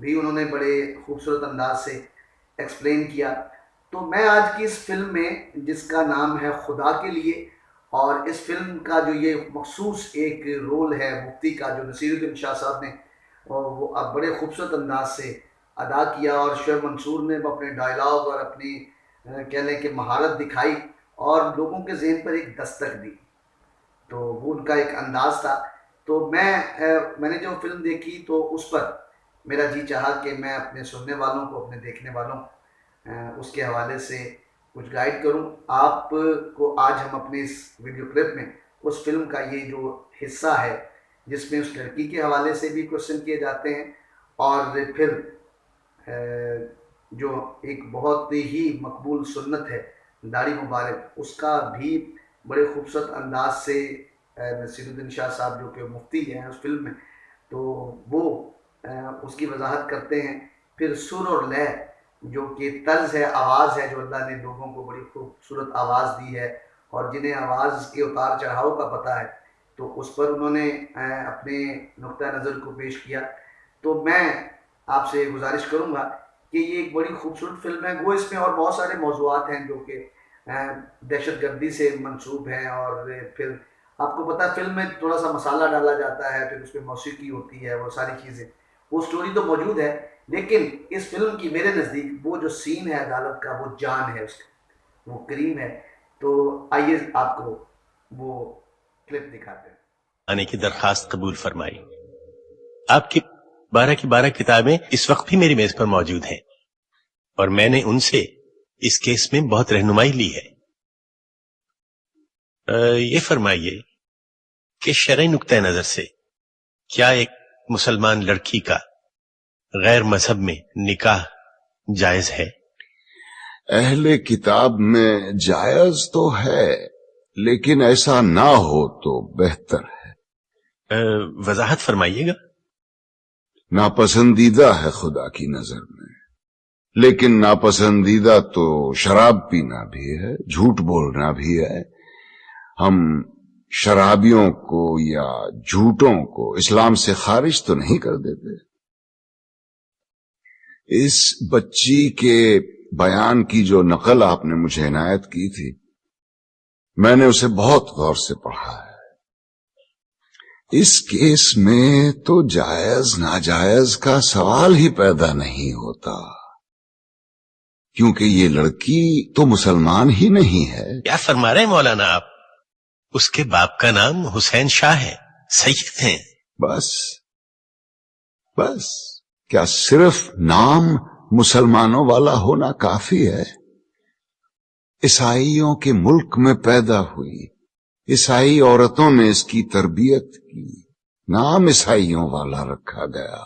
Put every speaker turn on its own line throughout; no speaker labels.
بھی انہوں نے بڑے خوبصورت انداز سے ایکسپلین کیا. تو میں آج کی اس فلم میں جس کا نام ہے خدا کے لیے، اور اس فلم کا جو یہ مخصوص ایک رول ہے مفتی کا جو نصیر الدین شاہ صاحب نے وہ اب بڑے خوبصورت انداز سے ادا کیا، اور شعیب منصور نے اپنے ڈائلاگ اور اپنی کہہ لیں کہ مہارت دکھائی اور لوگوں کے ذہن پر ایک دستک دی. تو وہ ان کا ایک انداز تھا. تو میں نے جو فلم دیکھی تو اس پر میرا جی چاہا کہ میں اپنے سننے والوں کو، اپنے دیکھنے والوں اس کے حوالے سے کچھ گائیڈ کروں. آپ کو آج ہم اپنے اس ویڈیو کلپ میں اس فلم کا یہ جو حصہ ہے جس میں اس لڑکی کے حوالے سے بھی کوشچن کیے جاتے ہیں، اور پھر جو ایک بہت ہی مقبول سنت ہے داڑھی مبارک، اس کا بھی بڑے خوبصورت انداز سے نصیر الدین شاہ صاحب جو کہ مفتی ہیں اس فلم میں، تو وہ اس کی وضاحت کرتے ہیں. پھر سر اور لے جو کہ طرز ہے، آواز ہے، جو اللہ نے لوگوں کو بڑی خوبصورت آواز دی ہے اور جنہیں آواز کے اتار چڑھاؤ کا پتہ ہے، تو اس پر انہوں نے اپنے نقطہ نظر کو پیش کیا. تو میں آپ سے گزارش کروں گا کہ یہ ایک بڑی خوبصورت فلم ہے. وہ اس میں اور بہت سارے موضوعات ہیں جو کہ دہشت گردی سے منسوب ہیں، اور پھر آپ کو پتہ فلم میں تھوڑا سا مسالہ ڈالا جاتا ہے، پھر اس میں موسیقی ہوتی ہے، وہ ساری چیزیں، وہ سٹوری تو موجود ہے، لیکن اس فلم کی میرے نزدیک وہ جو سین ہے عدالت کا، وہ جان ہے اس کا، وہ کریم ہے. تو آئیے آپ کو وہ کلپ دکھاتے ہیں.
آنے کی درخواست قبول فرمائی. آپ کی 12 کتابیں اس وقت بھی میری میز پر موجود ہیں، اور میں نے ان سے اس کیس میں بہت رہنمائی لی ہے. یہ فرمائیے کہ شرعی نقطہ نظر سے کیا ایک مسلمان لڑکی کا غیر مذہب میں نکاح جائز ہے؟
اہل کتاب میں جائز تو ہے، لیکن ایسا نہ ہو تو بہتر ہے.
وضاحت فرمائیے گا.
ناپسندیدہ ہے خدا کی نظر میں، لیکن ناپسندیدہ تو شراب پینا بھی ہے، جھوٹ بولنا بھی ہے. ہم شرابیوں کو یا جھوٹوں کو اسلام سے خارج تو نہیں کر دیتے. اس بچی کے بیان کی جو نقل آپ نے مجھے عنایت کی تھی، میں نے اسے بہت غور سے پڑھا ہے. اس کیس میں تو جائز ناجائز کا سوال ہی پیدا نہیں ہوتا، کیونکہ یہ لڑکی تو مسلمان ہی نہیں ہے.
کیا فرما رہے ہیں مولانا آپ؟ اس کے باپ کا نام حسین شاہ ہے، سید ہیں.
بس کیا صرف نام مسلمانوں والا ہونا کافی ہے؟ عیسائیوں کے ملک میں پیدا ہوئی، عیسائی عورتوں نے اس کی تربیت کی، نام عیسائیوں والا رکھا گیا.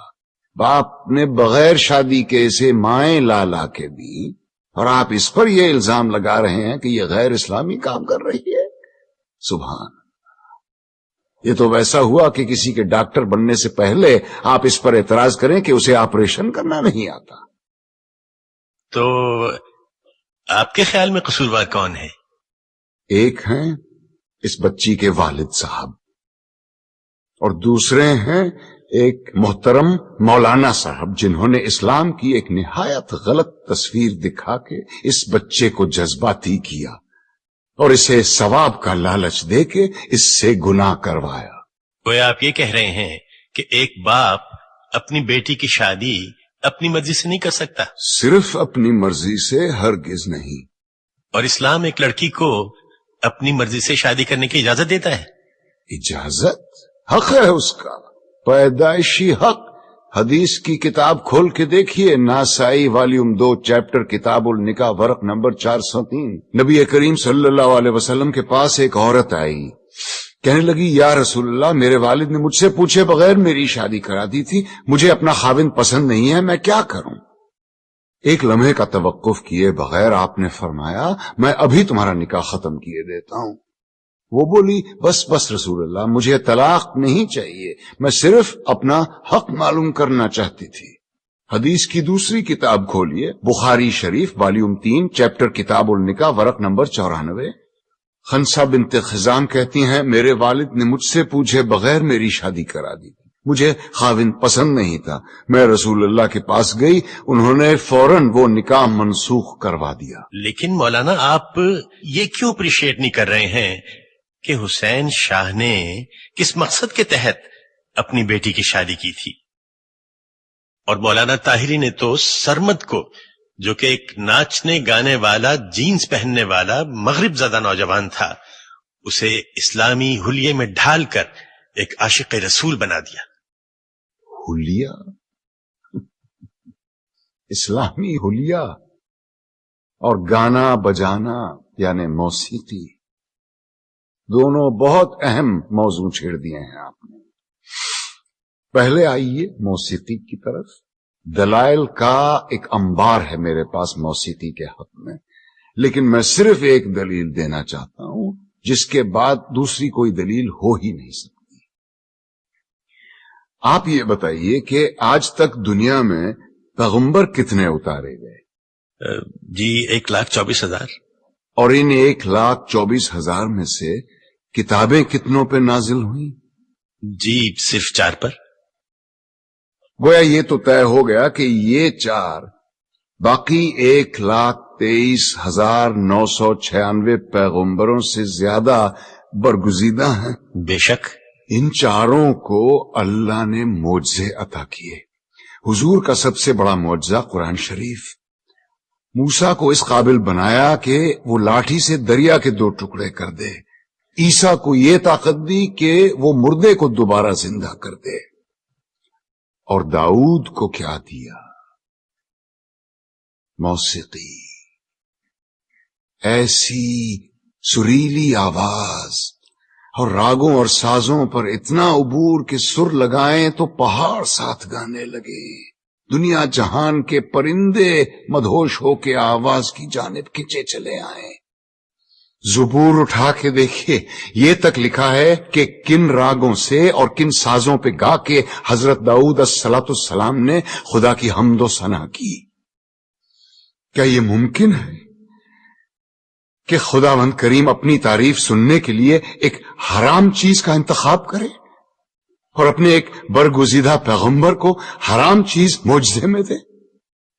باپ نے بغیر شادی کے اسے مائیں لا کے دی، اور آپ اس پر یہ الزام لگا رہے ہیں کہ یہ غیر اسلامی کام کر رہی ہے. سبحان، یہ تو ویسا ہوا کہ کسی کے ڈاکٹر بننے سے پہلے آپ اس پر اعتراض کریں کہ اسے آپریشن کرنا نہیں آتا.
تو آپ کے خیال میں قصوروار کون ہے؟
ایک ہیں اس بچی کے والد صاحب، اور دوسرے ہیں ایک محترم مولانا صاحب، جنہوں نے اسلام کی ایک نہایت غلط تصویر دکھا کے اس بچے کو جذباتی کیا اور اسے ثواب کا لالچ دے کے اس سے گناہ کروایا.
وہ آپ یہ کہہ رہے ہیں کہ ایک باپ اپنی بیٹی کی شادی اپنی مرضی سے نہیں کر سکتا؟
صرف اپنی مرضی سے ہرگز نہیں.
اور اسلام ایک لڑکی کو اپنی مرضی سے شادی کرنے کی اجازت دیتا ہے؟
اجازت؟ حق ہے اس کا، پیدائشی حق. حدیث کی کتاب کھول کے دیکھیے، ناسائی والیوم 2 چیپٹر کتاب النکاح ورق نمبر 403. نبی کریم صلی اللہ علیہ وسلم کے پاس ایک عورت آئی، کہنے لگی یا رسول اللہ، میرے والد نے مجھ سے پوچھے بغیر میری شادی کرا دی تھی، مجھے اپنا خاوند پسند نہیں ہے، میں کیا کروں؟ ایک لمحے کا توقف کیے بغیر آپ نے فرمایا میں ابھی تمہارا نکاح ختم کیے دیتا ہوں. وہ بولی بس رسول اللہ، مجھے طلاق نہیں چاہیے، میں صرف اپنا حق معلوم کرنا چاہتی تھی. حدیث کی دوسری کتاب کھولیے، بخاری شریف والیوم 3 چیپٹر کتاب النکاح ورق نمبر 94. خنسا بنت خزام کہتی ہیں میرے والد نے مجھ سے پوچھے بغیر میری شادی کرا دی. مجھے خاوند پسند نہیں تھا. میں رسول اللہ کے پاس گئی, انہوں نے فوراً وہ نکاح منسوخ کروا دیا.
لیکن مولانا آپ یہ کیوں اپریشیٹ نہیں کر رہے ہیں کہ حسین شاہ نے کس مقصد کے تحت اپنی بیٹی کی شادی کی تھی؟ اور مولانا طاہری نے تو سرمد کو، جو کہ ایک ناچنے گانے والا، جینز پہننے والا مغرب زدہ نوجوان تھا، اسے اسلامی حلیے میں ڈھال کر ایک عاشق رسول بنا دیا.
حلیہ؟ اسلامی حلیہ اور گانا بجانا یعنی موسیقی، دونوں بہت اہم موضوع چھیڑ دیے ہیں آپ نے. پہلے آئیے موسیقی کی طرف. دلائل کا ایک انبار ہے میرے پاس موسیقی کے حق میں، لیکن میں صرف ایک دلیل دینا چاہتا ہوں جس کے بعد دوسری کوئی دلیل ہو ہی نہیں سکتی. آپ یہ بتائیے کہ آج تک دنیا میں پیغمبر کتنے اتارے گئے؟
جی 1,24,000.
اور ان 1,24,000 میں سے کتابیں کتنوں پہ نازل ہوئیں؟
جی صرف 4 پر.
گویا یہ تو طے ہو گیا کہ یہ 4 باقی 1,23,996 پیغمبروں سے زیادہ برگزیدہ ہیں.
بے شک.
ان 4 کو اللہ نے معجزے عطا کیے. حضور کا سب سے بڑا معجزہ قرآن شریف. موسیٰ کو اس قابل بنایا کہ وہ لاٹھی سے دریا کے 2 ٹکڑے کر دے. عیسیٰ کو یہ طاقت دی کہ وہ مردے کو دوبارہ زندہ کر دے. اور داؤد کو کیا دیا؟ موسیقی. ایسی سریلی آواز اور راگوں اور سازوں پر اتنا عبور کہ سر لگائیں تو پہاڑ ساتھ گانے لگے. دنیا جہان کے پرندے مدہوش ہو کے آواز کی جانب کھنچے چلے آئیں. زبور اٹھا کے دیکھیے، یہ تک لکھا ہے کہ کن راگوں سے اور کن سازوں پہ گا کے حضرت داؤد الصلاۃ السلام نے خدا کی حمد و ثنا کی. کیا یہ ممکن ہے کہ خداوند کریم اپنی تعریف سننے کے لیے ایک حرام چیز کا انتخاب کرے اور اپنے ایک برگزیدہ پیغمبر کو حرام چیز معجزے میں دے؟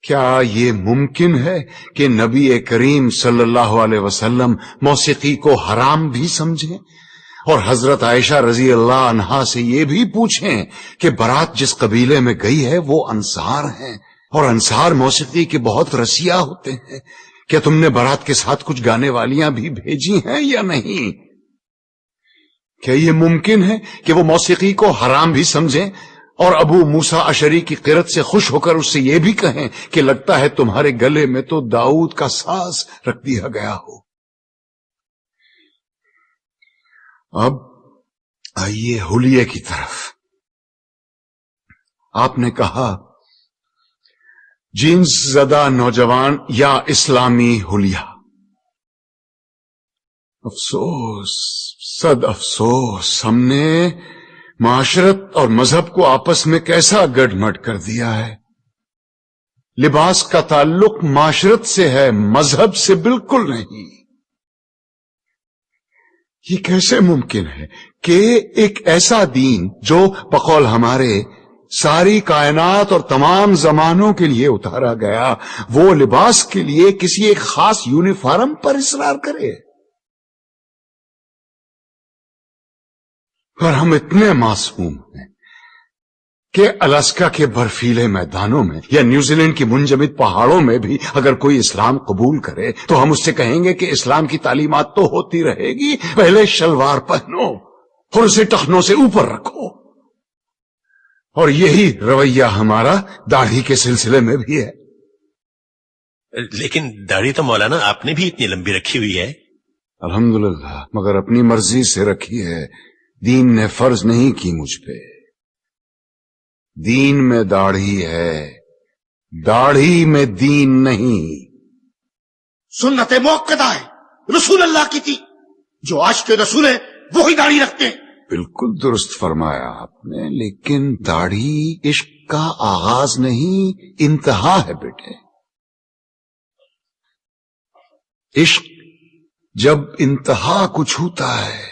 کیا یہ ممکن ہے کہ نبی کریم صلی اللہ علیہ وسلم موسیقی کو حرام بھی سمجھیں اور حضرت عائشہ رضی اللہ عنہا سے یہ بھی پوچھیں کہ برات جس قبیلے میں گئی ہے وہ انصار ہیں اور انصار موسیقی کے بہت رسیا ہوتے ہیں، کیا تم نے برات کے ساتھ کچھ گانے والیاں بھی بھیجی ہیں یا نہیں؟ کیا یہ ممکن ہے کہ وہ موسیقی کو حرام بھی سمجھیں اور ابو موسیٰ اشعری کی قرت سے خوش ہو کر اس سے یہ بھی کہیں کہ لگتا ہے تمہارے گلے میں تو داؤد کا ساز رکھ دیا گیا ہو؟ اب آئیے حلیے کی طرف. آپ نے کہا جینز زدہ نوجوان یا اسلامی حلیہ. افسوس، صد افسوس، ہم نے معاشرت اور مذہب کو آپس میں کیسا گڈ مڈ کر دیا ہے. لباس کا تعلق معاشرت سے ہے، مذہب سے بالکل نہیں. یہ کیسے ممکن ہے کہ ایک ایسا دین جو بقول ہمارے ساری کائنات اور تمام زمانوں کے لیے اتارا گیا، وہ لباس کے لیے کسی ایک خاص یونیفارم پر اصرار کرے؟ پر ہم اتنے معصوم ہیں کہ الاسکا کے برفیلے میدانوں میں یا نیوزی لینڈ کی منجمد پہاڑوں میں بھی اگر کوئی اسلام قبول کرے تو ہم اس سے کہیں گے کہ اسلام کی تعلیمات تو ہوتی رہے گی، پہلے شلوار پہنو اور اسے ٹخنوں سے اوپر رکھو. اور یہی رویہ ہمارا داڑھی کے سلسلے میں بھی ہے.
لیکن داڑھی تو مولانا آپ نے بھی اتنی لمبی رکھی ہوئی ہے.
الحمدللہ، مگر اپنی مرضی سے رکھی ہے. دین نے فرض نہیں کی مجھ پہ. دین میں داڑھی ہے، داڑھی میں دین نہیں.
سنت موقدہ ہے، رسول اللہ کی تھی. جو آج کے رسول ہیں وہی داڑھی رکھتے ہیں.
بالکل درست فرمایا آپ نے، لیکن داڑھی عشق کا آغاز نہیں، انتہا ہے بیٹے. عشق جب انتہا کو چھوتا ہے